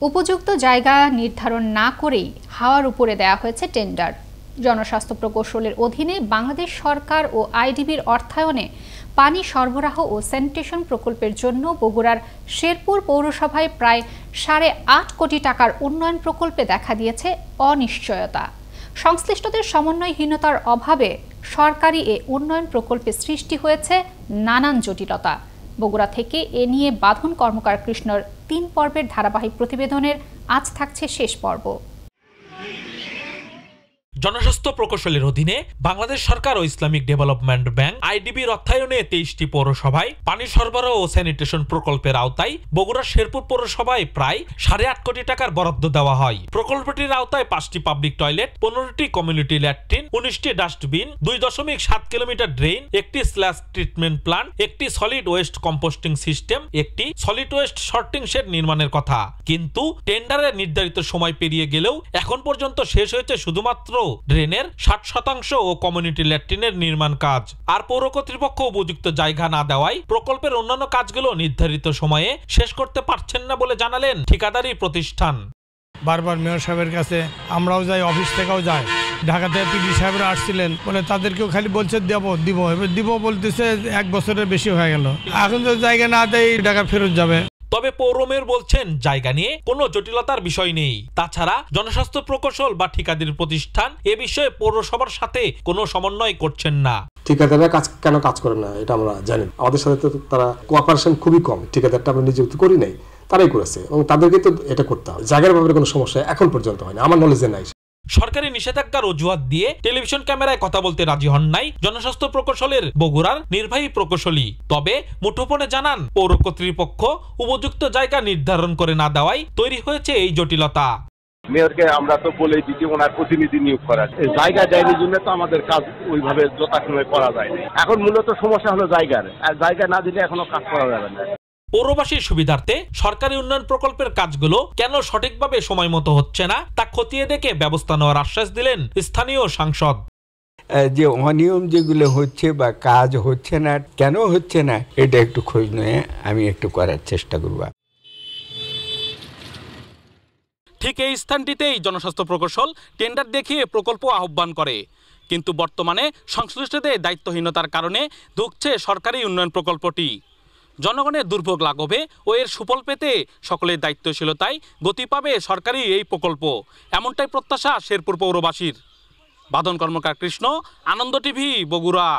উপযুক্ত জায়গা নির্ধারণ না করেই হাওয়ার উপরে দেয়া হয়েছে টেন্ডার। জনস্বাস্থ্য প্রকৌশলের অধীনে বাংলাদেশ সরকার ও আইডিবির অর্থায়নে পানি সরবরাহ ও স্যানিটেশন প্রকল্পের জন্য বগুড়ার শেরপুর পৌরসভায় প্রায় 8.5 কোটি টাকার উন্নয়ন প্রকল্পে দেখা দিয়েছে অনিশ্চয়তা। সংশ্লিষ্টদের সমন্বয়হীনতার অভাবে সরকারি এ উন্নয়ন প্রকল্পে সৃষ্টি হয়েছে নানান জটিলতা। বগুড়া থেকে এ নিয়ে বাঁধন কর্মকার কৃষ্ণর 3 পর্বের ধারাবাহিক প্রতিবেদনের আজ থাকছে শেষ পর্ব। জনস্বাস্থ্য প্রকৌশলের অধীনে বাংলাদেশ সরকার ও ইসলামিক ডেভেলপমেন্ট ব্যাংক আইডিবির অর্থায়নে 23টি পৌরসভায় পানি সরবরাহ ও স্যানিটেশন প্রকল্পের আওতায় বগুড়া শেরপুর পৌরসভায় প্রায় 8.5 কোটি টাকার বরাদ্দ দেওয়া হয়। প্রকল্পটির আওতায় 5টি পাবলিক টয়লেট, 15টি কমিউনিটি ল্যাট্রিন, 19টি ডাস্টবিন, 2.7 কিলোমিটার ড্রেন, একটি স্ল্যাশ ট্রিটমেন্ট প্ল্যান্ট, একটি সলিড ওয়েস্ট কম্পোস্টিং সিস্টেম, একটি সলিড ওয়েস্ট সর্টিং শেড নির্মাণের কথা। কিন্তু টেন্ডারের নির্ধারিত সময় পেরিয়ে গেলেও এখন পর্যন্ত শেষ হয়েছে শুধুমাত্র ড্রেনের 60% ও কমিউনিটি ল্যাট্রিনের নির্মাণ কাজ। আর পৌর কর্তৃপক্ষ উপযুক্ত জায়গা না দেওয়ায় প্রকল্পের অন্যান্য কাজগুলো নির্ধারিত সময়ে শেষ করতে পারছেন না বলে জানালেন ঠিকাদারি প্রতিষ্ঠান। বারবার মেয়র সাহেবের কাছে আমরাও যাই, অফিস থেকেও যাই। ঢাকা থেকে পিডি সাহেবরা আসছিলেন, বলে তাদেরকেও খালি বলছে দিব বলতেছে 1 বছরের বেশি হয়ে গেল। এখন তো জায়গা না দেয় টাকা ফেরত যাবে। তবে পৌর মেয়র বলছেন জায়গা নিয়ে কোনো জটিলতার বিষয় নেই। তাছাড়া জনস্বাস্থ্য প্রকৌশল বা ঠিকাদারি প্রতিষ্ঠান এ বিষয়ে পৌরসভার সাথে কোনো সমন্বয় করছেন না। ঠিকাদাররা কেন কাজ করে না এটা আমরা জানি। আমাদের সাথে তো তারা কোঅপারেশন খুবই কম। ঠিকাদারটা আমরা নিযুক্ত করি নাই, তারাই করেছে এবং তাদেরকে তো এটা করতে হবে। জায়গার ব্যাপারে কোনো সমস্যা এখন পর্যন্ত হয়নি, আমার নলেজে নাই। সরকারি নিষেধাজ্ঞার অজুহাত দিয়ে টেলিভিশন ক্যামেরায় কথা বলতে রাজি হন নাই জনস্বাস্থ্য প্রকৌশলের বগুড়ার নির্বাহী প্রকৌশলী। তবে মুঠোফোনে জানান পৌর কর্তৃপক্ষ উপযুক্ত জায়গা নির্ধারণ করে না দেওয়ায় তৈরি হয়েছে এই জটিলতা। মেয়রকে আমরা তো বলেই দিচ্ছি ওনার প্রতিনিধি নিয়োগ করার জায়গা যায়নি জন্য তো আমাদের কাজ ওইভাবে যথাক্রমে করা যায়। এখন মূলত সমস্যা হলো জায়গার, আর জায়গা না দিলে এখনো কাজ করা যাবে না। পৌরবাসীর সুবিধার্থে সরকারি উন্নয়ন প্রকল্পের কাজগুলো কেন সঠিকভাবে সময় মতো হচ্ছে না তা খতিয়ে দেখে ব্যবস্থা নেওয়ার আশ্বাস দিলেন স্থানীয় সাংসদ। যে অনিয়ম যেগুলো হচ্ছে বা কাজ হচ্ছে না, কেন হচ্ছে না এটা একটু খোঁজ নিয়ে আমি একটু করার চেষ্টা করব। ঠিক এই স্থানটিতেই জনস্বাস্থ্য প্রকৌশল টেন্ডার দেখিয়ে প্রকল্প আহ্বান করে। কিন্তু বর্তমানে সংশ্লিষ্টদের দায়িত্বহীনতার কারণে ধুঁকছে সরকারি উন্নয়ন প্রকল্পটি। জনগণের দুর্ভোগ লাঘবে ও এর সুফল পেতে সকলের দায়িত্বশীলতায় গতি পাবে সরকারি এই প্রকল্প, এমনটাই প্রত্যাশা শেরপুর পৌরবাসীর। বাঁধন কর্মকার কৃষ্ণ, আনন্দ টিভি, বগুড়া।